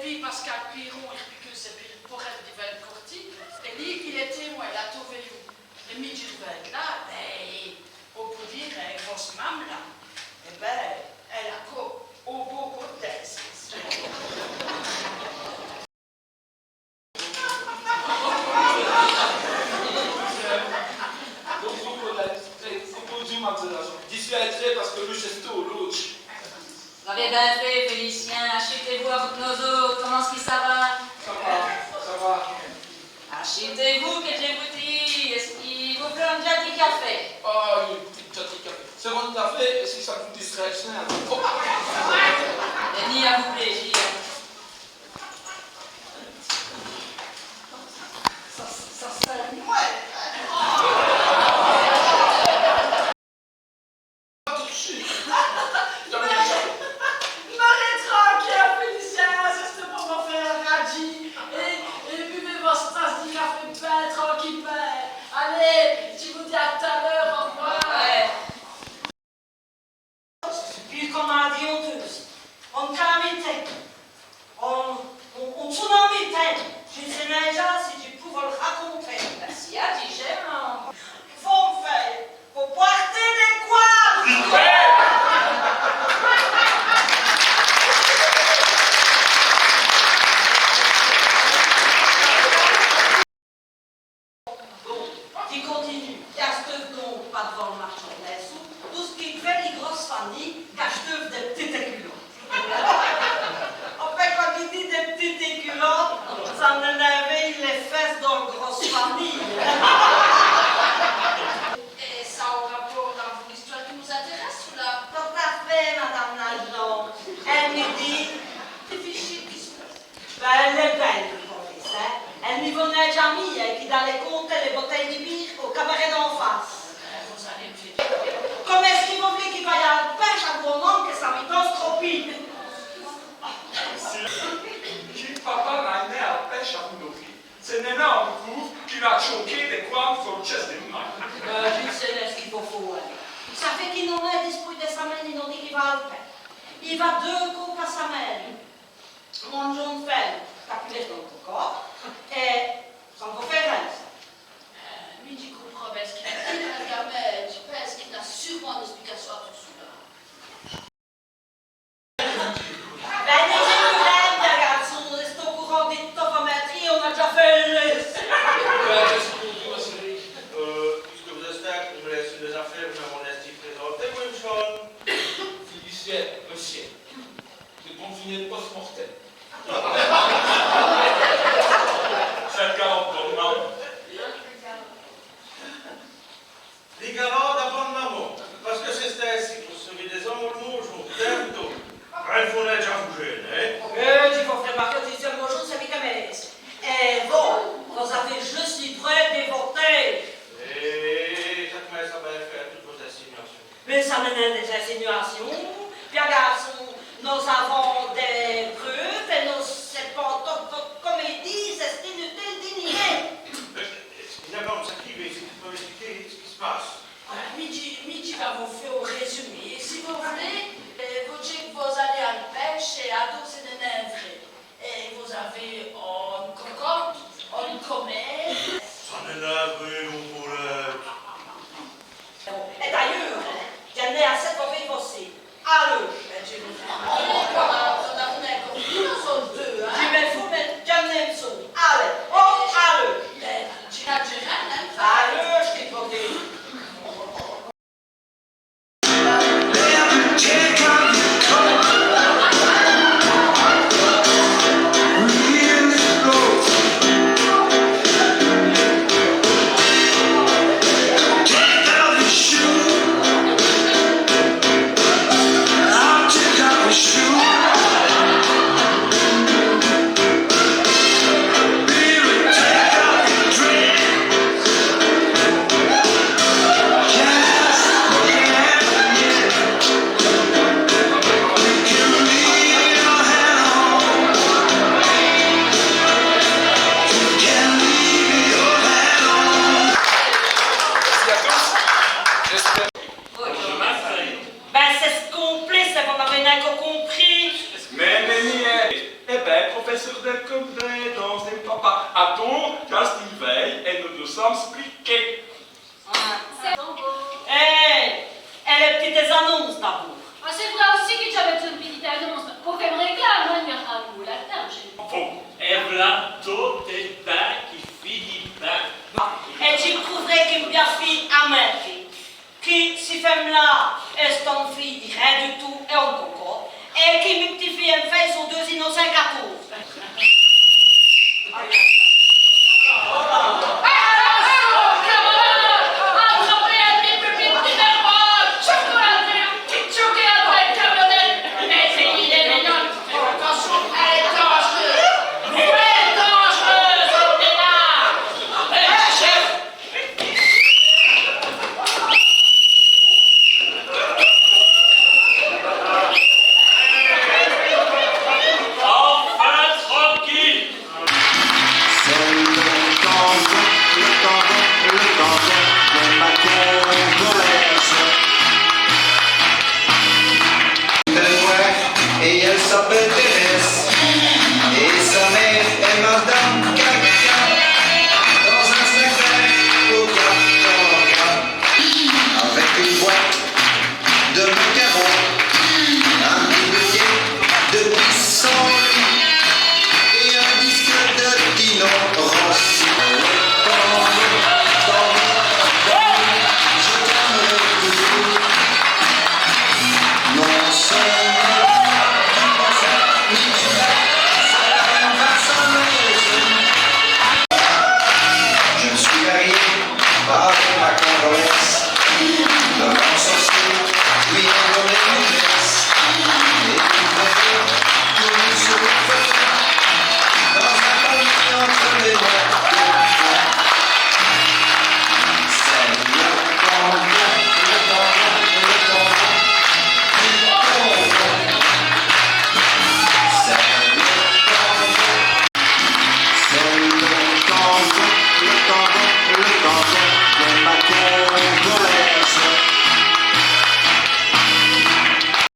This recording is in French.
puis Pascal Piron, il que c'est pour être divin corti, et lui, il est témoin, la trouvé où. Et Midjirven, là, ben, on peut dire, grosse maman, là, eh ben, elle a quoi, au beau côté. J'y suis allé parce que le chesto, l'autre. Vous avez bien fait, Félicien. Achetez-vous à votre nozo. Comment est-ce que ça va? Ça va. Achetez-vous, que je vous dis. Est-ce qu'il vous plaît un petit café? Oh, une petite petit café. C'est mon café, et si ça vous distrait, c'est un peu. Ni à vous plaisir. Ça serait moi. C'est un énorme coup qui va choquer des coins sur le chest des mains. Je sais ce qu'il faut faire. Ça fait qu'il n'en est d'esprit de sa main, il n'en dit qu'il va le faire. Il va deux coups à sa main. Mon jaune fait, calculer dans ton corps, et sans conférence. Lui, tu comprends, parce qu'il a dit un gamin, je pense qu'il a sûrement une explication à tout cela. Monsieur, c'est confiné de post-mortem. Cette galant Les galants d'abonnement, parce que c'est ainsi pour celui des hommes au jour, bientôt. Il faut déjà bouger, hein? Tu vas faire marquer tes hommes au jour, c'est mes et bon, vous avez juste les prêts de voter. Et ça commence à bien faire toutes vos insinuations. Mais ça mène des insinuations. Bien, garçon, nous avons des preuves et nous c'est pas toute comédie, c'est inutile de nier. D'abord, ça qui veut, c'est que tu peux expliquer ce qui se passe. Midi va vous faire un résumé. Si vous voulez, vous dites que vous allez à la pêche et à dos et Nénèvre. Et vous avez une cocotte, une comète. Ça n'énerve, mon poulet. Et d'ailleurs, il y en a assez pour vivre aussi. Allez, je vais vous faire. On a compris, nous sommes deux, hein? Je vais vous mettre comme une souris. Allez, oh, allez. Tu n'as rien, hein? Allez, je t'ai promis. sur des combats dans des papas. À tour, quand il veille, et nous nous sommes expliqués. E le petites annonces d'abord. Ma sembra aussi che ci avete un petit annonce. Pour qu'elle me réclame, il y aura un bout là-dedans. Bon. Et voilà tout est bien qui finit bien. E ci prouverai qu'il bien fait à ma fille. Qui, si femme-là, est une fille de rien du tout et un coco. Et qui, mes petites filles, me fait sur 2 innocents 14. Et elle s'appelle Thérèse. Et sa mère est Madame Caca. Dans un secret au Caca. Avec une boîte de macarons.